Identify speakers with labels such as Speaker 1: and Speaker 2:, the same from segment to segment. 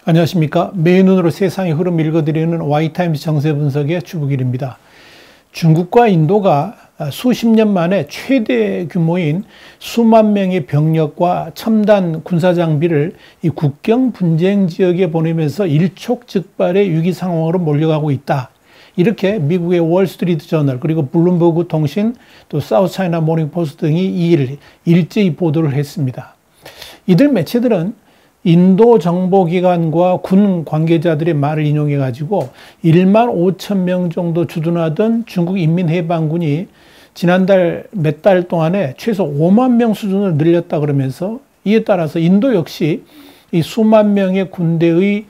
Speaker 1: 안녕하십니까. 매일 눈으로 세상의 흐름 읽어드리는 Y타임즈 정세분석의 주북일입니다. 중국과 인도가 수십 년 만에 최대 규모인 수만 명의 병력과 첨단 군사장비를 이 국경 분쟁 지역에 보내면서 일촉즉발의 위기 상황으로 몰려가고 있다. 이렇게 미국의 월스트리트 저널, 그리고 블룸버그 통신, 또 사우스차이나 모닝포스트 등이 일제히 보도를 했습니다. 이들 매체들은 인도 정보기관과 군 관계자들의 말을 인용해가지고 1만 5천 명 정도 주둔하던 중국 인민해방군이 지난달 몇 달 동안에 최소 5만 명 수준으로 늘렸다 그러면서, 이에 따라서 인도 역시 이 수만 명의 군대의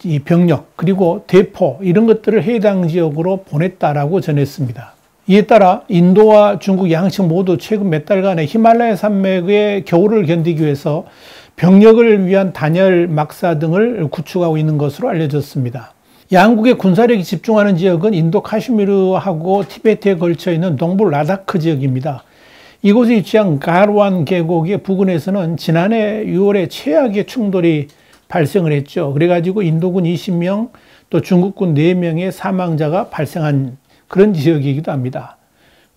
Speaker 1: 이 병력 그리고 대포 이런 것들을 해당 지역으로 보냈다라고 전했습니다. 이에 따라 인도와 중국 양측 모두 최근 몇 달간의 히말라야 산맥의 겨울을 견디기 위해서 병력을 위한 단열 막사 등을 구축하고 있는 것으로 알려졌습니다. 양국의 군사력이 집중하는 지역은 인도 카슈미르하고 티베트에 걸쳐 있는 동부 라다크 지역입니다. 이곳에 위치한 가르완 계곡의 부근에서는 지난해 6월에 최악의 충돌이 발생을 했죠. 그래가지고 인도군 20명, 또 중국군 4명의 사망자가 발생한 그런 지역이기도 합니다.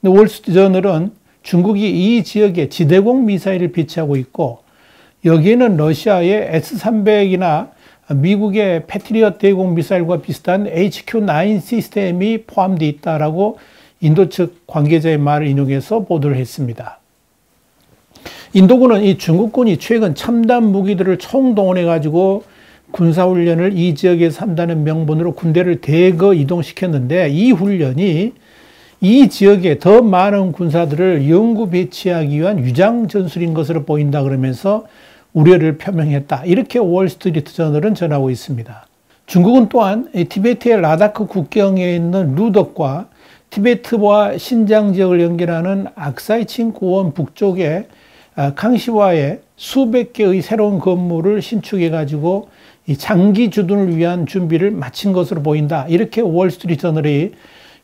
Speaker 1: 근데 월스트리트저널은 중국이 이 지역에 지대공 미사일을 배치하고 있고, 여기에는 러시아의 S-300이나 미국의 패트리엇 대공 미사일과 비슷한 HQ-9 시스템이 포함되어 있다라고 인도 측 관계자의 말을 인용해서 보도를 했습니다. 인도군은 이 중국군이 최근 첨단 무기들을 총동원해가지고 군사훈련을 이 지역에서 한다는 명분으로 군대를 대거 이동시켰는데, 이 훈련이 이 지역에 더 많은 군사들을 영구 배치하기 위한 위장 전술인 것으로 보인다 그러면서 우려를 표명했다. 이렇게 월스트리트 저널은 전하고 있습니다. 중국은 또한 티베트의 라다크 국경에 있는 루덕과 티베트와 신장 지역을 연결하는 악사이친 고원 북쪽에 강시와에 수백 개의 새로운 건물을 신축해가지고 이 장기 주둔을 위한 준비를 마친 것으로 보인다. 이렇게 월스트리트 저널이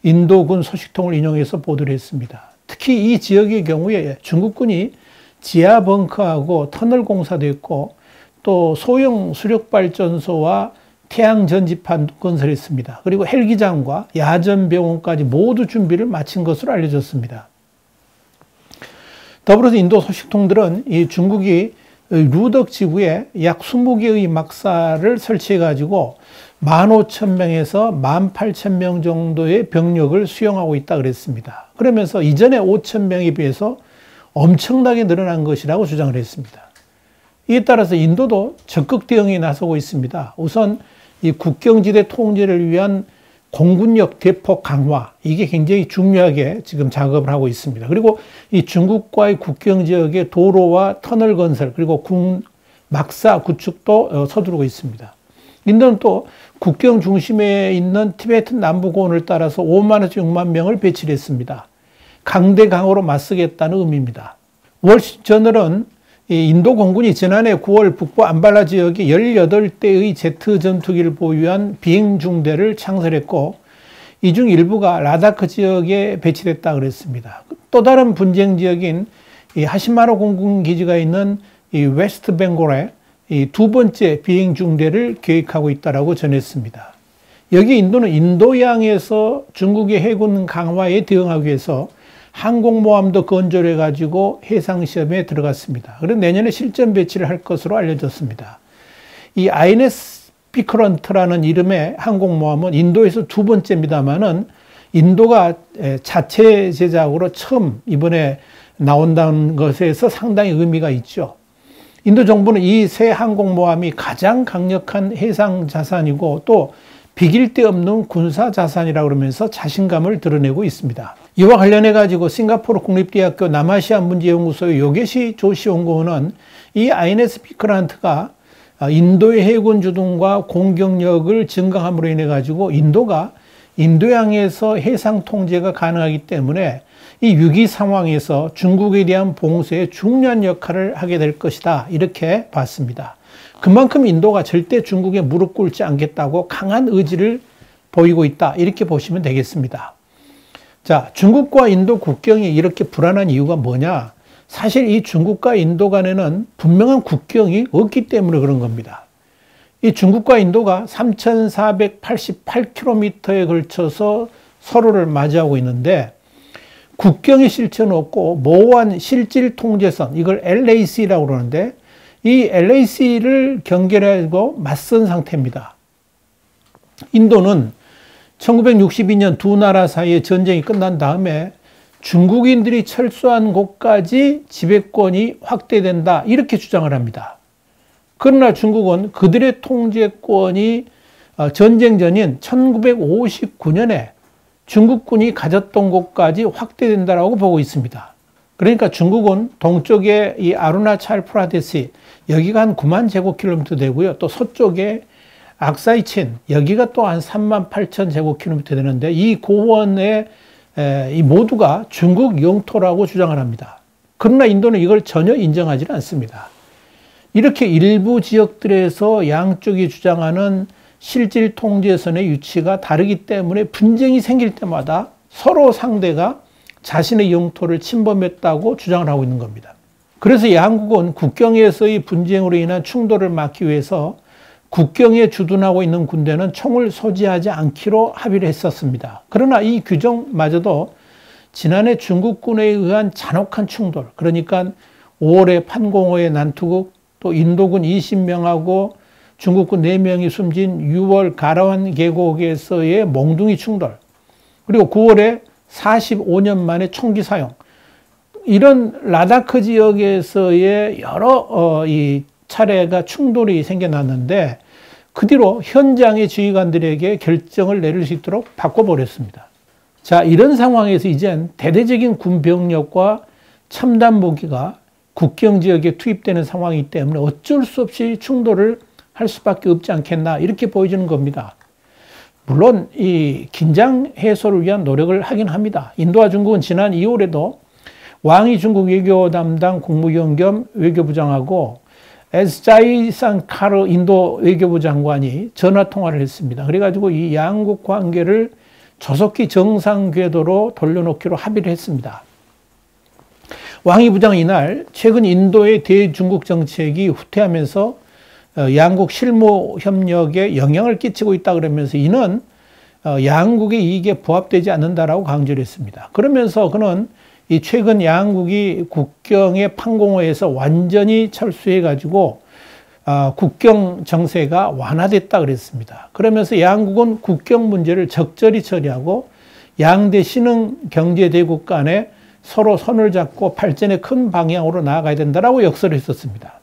Speaker 1: 인도군 소식통을 인용해서 보도를 했습니다. 특히 이 지역의 경우에 중국군이 지하 벙커하고 터널 공사도 했고, 또 소형 수력발전소와 태양 전지판도 건설했습니다. 그리고 헬기장과 야전병원까지 모두 준비를 마친 것으로 알려졌습니다. 더불어서 인도 소식통들은 이 중국이 루덕 지구에 약 20개의 막사를 설치해가지고 15,000명에서 18,000명 정도의 병력을 수용하고 있다 그랬습니다. 그러면서 이전에 5,000명에 비해서 엄청나게 늘어난 것이라고 주장을 했습니다. 이에 따라서 인도도 적극 대응에 나서고 있습니다. 우선 이 국경지대 통제를 위한 공군력 대폭 강화, 이게 굉장히 중요하게 지금 작업을 하고 있습니다. 그리고 이 중국과의 국경 지역의 도로와 터널 건설, 그리고 군 막사 구축도 서두르고 있습니다. 인도는 또 국경 중심에 있는 티베트 남부고원을 따라서 5만에서 6만 명을 배치를 했습니다. 강대강으로 맞서겠다는 의미입니다. 월스트리트저널은 인도 공군이 지난해 9월 북부 암발라 지역에 18대의 제트 전투기를 보유한 비행 중대를 창설했고, 이 중 일부가 라다크 지역에 배치됐다 그랬습니다. 또 다른 분쟁 지역인 이 하시마로 공군기지가 있는 이 웨스트 벵골에 이 두 번째 비행 중대를 계획하고 있다라고 전했습니다. 여기 인도는 인도양에서 중국의 해군 강화에 대응하기 위해서 항공모함도 건조해가지고 해상시험에 들어갔습니다. 그래서 내년에 실전 배치를 할 것으로 알려졌습니다. 이 INS 비크런트라는 이름의 항공모함은 인도에서 두 번째입니다만은 인도가 자체 제작으로 처음 이번에 나온다는 것에서 상당히 의미가 있죠. 인도 정부는 이 새 항공모함이 가장 강력한 해상 자산이고 또 비길 데 없는 군사 자산이라고 그러면서 자신감을 드러내고 있습니다. 이와 관련해 가지고 싱가포르 국립대학교 남아시아 문제연구소의 요게시 조시 연구원은 이 INS 비크런트가 인도의 해군 주둔과 공격력을 증강함으로 인해 가지고 인도가 인도양에서 해상 통제가 가능하기 때문에 이 위기 상황에서 중국에 대한 봉쇄에 중요한 역할을 하게 될 것이다. 이렇게 봤습니다. 그만큼 인도가 절대 중국에 무릎 꿇지 않겠다고 강한 의지를 보이고 있다. 이렇게 보시면 되겠습니다. 자, 중국과 인도 국경이 이렇게 불안한 이유가 뭐냐? 사실 이 중국과 인도 간에는 분명한 국경이 없기 때문에 그런 겁니다. 이 중국과 인도가 3,488km에 걸쳐서 서로를 맞이하고 있는데 국경의 실체는 없고 모호한 실질 통제선, 이걸 LAC라고 그러는데 이 LAC를 경계하고 맞선 상태입니다. 인도는 1962년 두 나라 사이의 전쟁이 끝난 다음에 중국인들이 철수한 곳까지 지배권이 확대된다, 이렇게 주장을 합니다. 그러나 중국은 그들의 통제권이 전쟁 전인 1959년에 중국군이 가졌던 곳까지 확대된다라고 보고 있습니다. 그러니까 중국은 동쪽에 이 아루나찰 프라데시, 여기가 한 9만 제곱킬로미터 되고요. 또 서쪽에 악사이친, 여기가 또 한 3만 8천 제곱킬로미터 되는데 이 고원에 이 모두가 중국 영토라고 주장을 합니다. 그러나 인도는 이걸 전혀 인정하지는 않습니다. 이렇게 일부 지역들에서 양쪽이 주장하는 실질 통제선의 위치가 다르기 때문에 분쟁이 생길 때마다 서로 상대가 자신의 영토를 침범했다고 주장을 하고 있는 겁니다. 그래서 양국은 국경에서의 분쟁으로 인한 충돌을 막기 위해서 국경에 주둔하고 있는 군대는 총을 소지하지 않기로 합의를 했었습니다. 그러나 이 규정마저도 지난해 중국군에 의한 잔혹한 충돌, 그러니까 5월에 판공호의 난투극, 또 인도군 20명하고 중국군 4명이 숨진 6월 가라완 계곡에서의 몽둥이 충돌, 그리고 9월에 45년 만에 총기 사용, 이런 라다크 지역에서의 여러 이 차례가 충돌이 생겨났는데 그 뒤로 현장의 지휘관들에게 결정을 내릴 수 있도록 바꿔버렸습니다. 자, 이런 상황에서 이젠 대대적인 군 병력과 첨단 무기가 국경 지역에 투입되는 상황이기 때문에 어쩔 수 없이 충돌을 할 수밖에 없지 않겠나, 이렇게 보여지는 겁니다. 물론 이 긴장 해소를 위한 노력을 하긴 합니다. 인도와 중국은 지난 2월에도 왕이 중국 외교 담당 국무위원 겸 외교부장하고 에스 자이상카르 인도 외교부 장관이 전화 통화를 했습니다. 그래가지고 이 양국 관계를 조속히 정상 궤도로 돌려놓기로 합의를 했습니다. 왕이 부장은 이날 최근 인도의 대중국 정책이 후퇴하면서 양국 실무 협력에 영향을 끼치고 있다 그러면서 이는 양국의 이익에 부합되지 않는다라고 강조를 했습니다. 그러면서 그는 이 최근 양국이 국경의 판공호에서 완전히 철수해가지고 국경 정세가 완화됐다 그랬습니다. 그러면서 양국은 국경 문제를 적절히 처리하고 양대 신흥 경제대국 간에 서로 손을 잡고 발전의 큰 방향으로 나아가야 된다라고 역설을 했었습니다.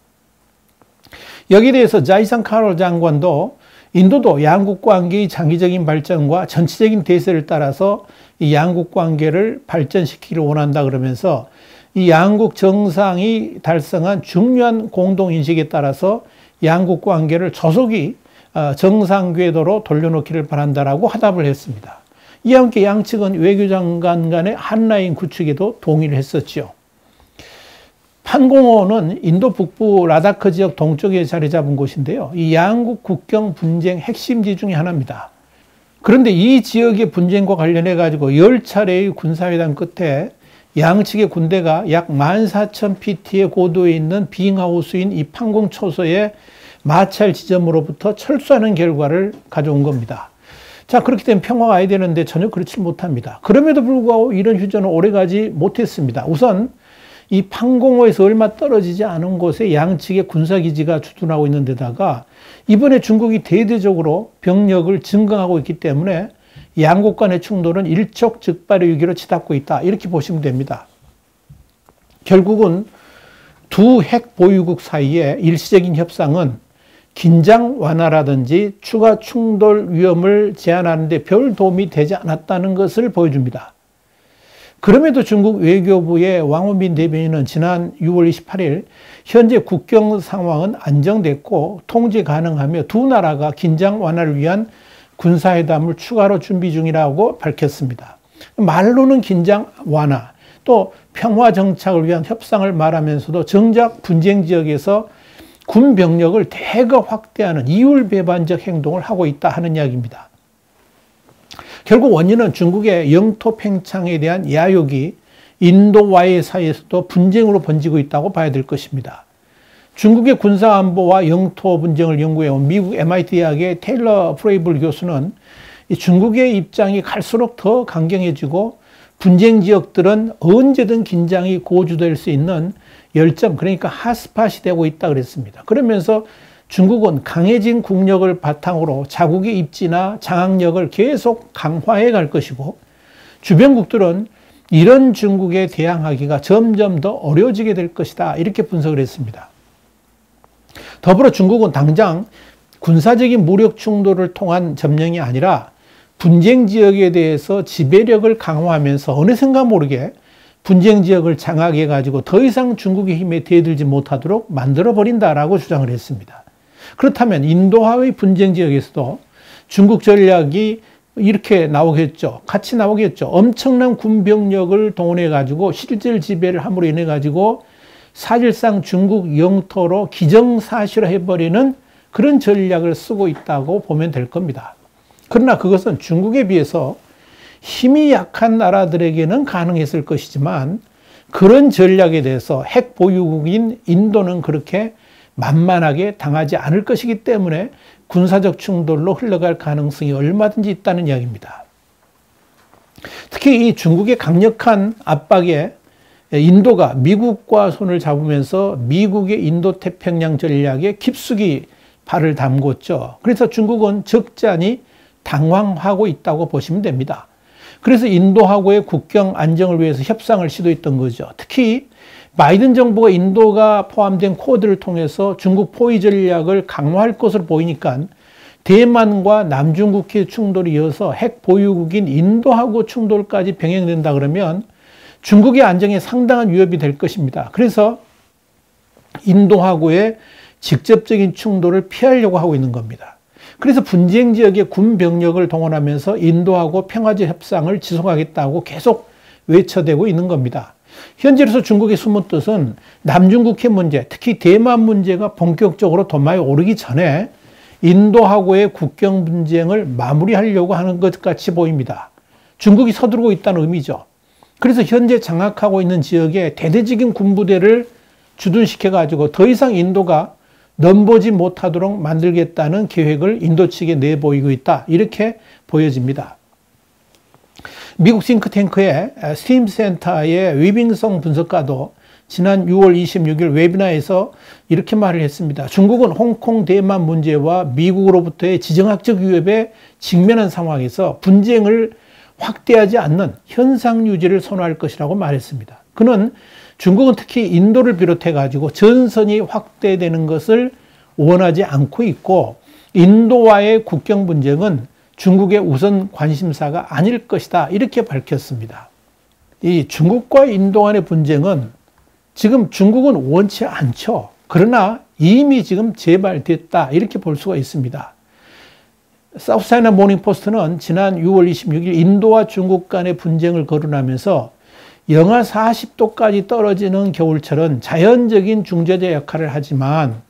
Speaker 1: 여기에 대해서 자이상카르 장관도 인도도 양국 관계의 장기적인 발전과 전체적인 대세를 따라서 이 양국 관계를 발전시키기를 원한다 그러면서 이 양국 정상이 달성한 중요한 공동인식에 따라서 양국 관계를 조속히 정상 궤도로 돌려놓기를 바란다라고 화답을 했습니다. 이와 함께 양측은 외교장관 간의 한라인 구축에도 동의를 했었죠. 판공호는 인도 북부 라다크 지역 동쪽에 자리 잡은 곳인데요. 이 양국 국경 분쟁 핵심지 중에 하나입니다. 그런데 이 지역의 분쟁과 관련해 가지고 10차례의 군사회담 끝에 양측의 군대가 약 14,000pt의 고도에 있는 빙하우스인 이 판공 초소의 마찰 지점으로부터 철수하는 결과를 가져온 겁니다. 자, 그렇게 되면 평화가 와야 되는데 전혀 그렇지 못합니다. 그럼에도 불구하고 이런 휴전은 오래가지 못했습니다. 우선 이 판공호에서 얼마 떨어지지 않은 곳에 양측의 군사기지가 주둔하고 있는 데다가 이번에 중국이 대대적으로 병력을 증강하고 있기 때문에 양국 간의 충돌은 일촉즉발의 위기로 치닫고 있다, 이렇게 보시면 됩니다. 결국은 두 핵 보유국 사이의 일시적인 협상은 긴장 완화라든지 추가 충돌 위험을 제한하는 데 별 도움이 되지 않았다는 것을 보여줍니다. 그럼에도 중국 외교부의 왕원빈 대변인은 지난 6월 28일 현재 국경 상황은 안정됐고 통제 가능하며 두 나라가 긴장 완화를 위한 군사회담을 추가로 준비 중이라고 밝혔습니다. 말로는 긴장 완화, 또 평화 정착을 위한 협상을 말하면서도 정작 분쟁 지역에서 군 병력을 대거 확대하는 이율배반적 행동을 하고 있다 하는 이야기입니다. 결국 원인은 중국의 영토 팽창에 대한 야욕이 인도와의 사이에서도 분쟁으로 번지고 있다고 봐야 될 것입니다. 중국의 군사안보와 영토 분쟁을 연구해온 미국 MIT 대학의 테일러 프레이블 교수는 이 중국의 입장이 갈수록 더 강경해지고 분쟁 지역들은 언제든 긴장이 고조될 수 있는 열점, 그러니까 핫스팟이 되고 있다 그랬습니다. 그러면서 중국은 강해진 국력을 바탕으로 자국의 입지나 장악력을 계속 강화해 갈 것이고, 주변국들은 이런 중국에 대항하기가 점점 더 어려워지게 될 것이다, 이렇게 분석을 했습니다. 더불어 중국은 당장 군사적인 무력 충돌을 통한 점령이 아니라 분쟁 지역에 대해서 지배력을 강화하면서 어느샌가 모르게 분쟁 지역을 장악해 가지고 더 이상 중국의 힘에 대들지 못하도록 만들어 버린다라고 주장을 했습니다. 그렇다면 인도하의 분쟁 지역에서도 중국 전략이 이렇게 나오겠죠. 같이 나오겠죠. 엄청난 군병력을 동원해 가지고 실질 지배를 함으로 인해 가지고 사실상 중국 영토로 기정사실화해 버리는 그런 전략을 쓰고 있다고 보면 될 겁니다. 그러나 그것은 중국에 비해서 힘이 약한 나라들에게는 가능했을 것이지만 그런 전략에 대해서 핵 보유국인 인도는 그렇게 만만하게 당하지 않을 것이기 때문에 군사적 충돌로 흘러갈 가능성이 얼마든지 있다는 이야기입니다. 특히 이 중국의 강력한 압박에 인도가 미국과 손을 잡으면서 미국의 인도태평양 전략에 깊숙이 발을 담궜죠. 그래서 중국은 적잖이 당황하고 있다고 보시면 됩니다. 그래서 인도하고의 국경 안정을 위해서 협상을 시도했던 거죠. 특히 바이든 정부가 인도가 포함된 쿼드를 통해서 중국 포위 전략을 강화할 것으로 보이니까 대만과 남중국해 충돌이 이어서 핵 보유국인 인도하고 충돌까지 병행된다 그러면 중국의 안정에 상당한 위협이 될 것입니다. 그래서 인도하고의 직접적인 충돌을 피하려고 하고 있는 겁니다. 그래서 분쟁 지역의 군 병력을 동원하면서 인도하고 평화적 협상을 지속하겠다고 계속 외쳐대고 있는 겁니다. 현재로서 중국의 숨은 뜻은 남중국해 문제, 특히 대만 문제가 본격적으로 도마에 오르기 전에 인도하고의 국경 분쟁을 마무리하려고 하는 것 같이 보입니다. 중국이 서두르고 있다는 의미죠. 그래서 현재 장악하고 있는 지역에 대대적인 군부대를 주둔시켜가지고 더 이상 인도가 넘보지 못하도록 만들겠다는 계획을 인도 측에 내보이고 있다, 이렇게 보여집니다. 미국 싱크탱크의 스팀 센터의 위빙성 분석가도 지난 6월 26일 웨비나에서 이렇게 말을 했습니다. 중국은 홍콩 대만 문제와 미국으로부터의 지정학적 위협에 직면한 상황에서 분쟁을 확대하지 않는 현상 유지를 선호할 것이라고 말했습니다. 그는 중국은 특히 인도를 비롯해 가지고 전선이 확대되는 것을 원하지 않고 있고 인도와의 국경 분쟁은 중국의 우선 관심사가 아닐 것이다, 이렇게 밝혔습니다. 이 중국과 인도 간의 분쟁은 지금 중국은 원치 않죠. 그러나 이미 지금 재발됐다, 이렇게 볼 수가 있습니다. 사우스차이나 모닝포스트는 지난 6월 26일 인도와 중국 간의 분쟁을 거론하면서 영하 40도까지 떨어지는 겨울철은 자연적인 중재자 역할을 하지만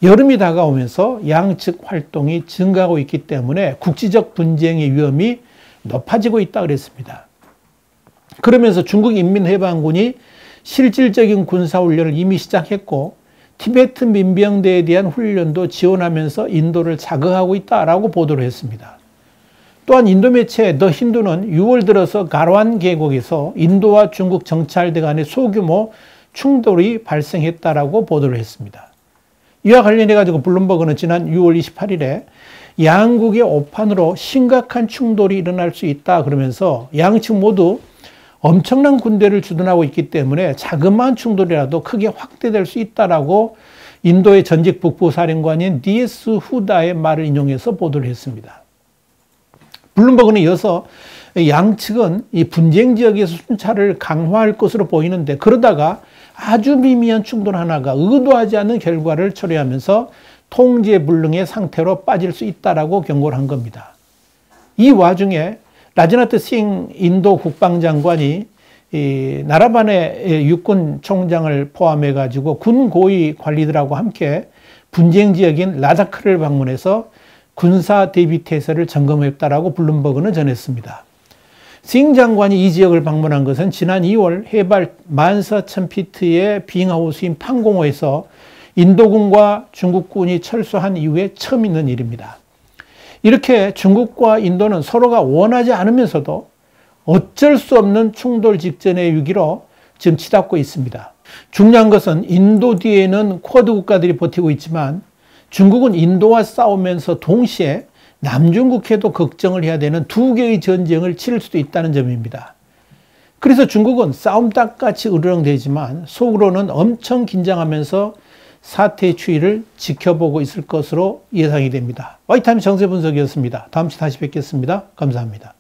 Speaker 1: 여름이 다가오면서 양측 활동이 증가하고 있기 때문에 국지적 분쟁의 위험이 높아지고 있다 그랬습니다. 그러면서 중국 인민해방군이 실질적인 군사훈련을 이미 시작했고 티베트 민병대에 대한 훈련도 지원하면서 인도를 자극하고 있다라고 보도를 했습니다. 또한 인도 매체 더 힌두는 6월 들어서 가르완 계곡에서 인도와 중국 정찰대 간의 소규모 충돌이 발생했다라고 보도를 했습니다. 이와 관련해 가지고 블룸버그는 지난 6월 28일에 양국의 오판으로 심각한 충돌이 일어날 수 있다 그러면서 양측 모두 엄청난 군대를 주둔하고 있기 때문에 자그마한 충돌이라도 크게 확대될 수 있다라고 인도의 전직 북부사령관인 DS 후다의 말을 인용해서 보도를 했습니다. 블룸버그는 이어서 양측은 이 분쟁 지역에서 순찰을 강화할 것으로 보이는데 그러다가 아주 미미한 충돌 하나가 의도하지 않는 결과를 초래하면서 통제불능의 상태로 빠질 수 있다라고 경고를 한 겁니다. 이 와중에 라지나트 싱 인도 국방장관이 이 나라반의 육군 총장을 포함해 가지고 군 고위 관리들하고 함께 분쟁 지역인 라다크를 방문해서 군사 대비 태세를 점검했다라고 블룸버그는 전했습니다. 싱 장관이 이 지역을 방문한 것은 지난 2월 해발 14,000피트의 빙하우스인 판공호에서 인도군과 중국군이 철수한 이후에 처음 있는 일입니다. 이렇게 중국과 인도는 서로가 원하지 않으면서도 어쩔 수 없는 충돌 직전의 위기로 지금 치닫고 있습니다. 중요한 것은 인도 뒤에는 쿼드 국가들이 버티고 있지만 중국은 인도와 싸우면서 동시에 남중국해도 걱정을 해야 되는 두 개의 전쟁을 치를 수도 있다는 점입니다. 그래서 중국은 싸움닭같이 으르렁대지만 속으로는 엄청 긴장하면서 사태의 추이를 지켜보고 있을 것으로 예상이 됩니다. 와이타임 정세 분석이었습니다. 다음 주에 다시 뵙겠습니다. 감사합니다.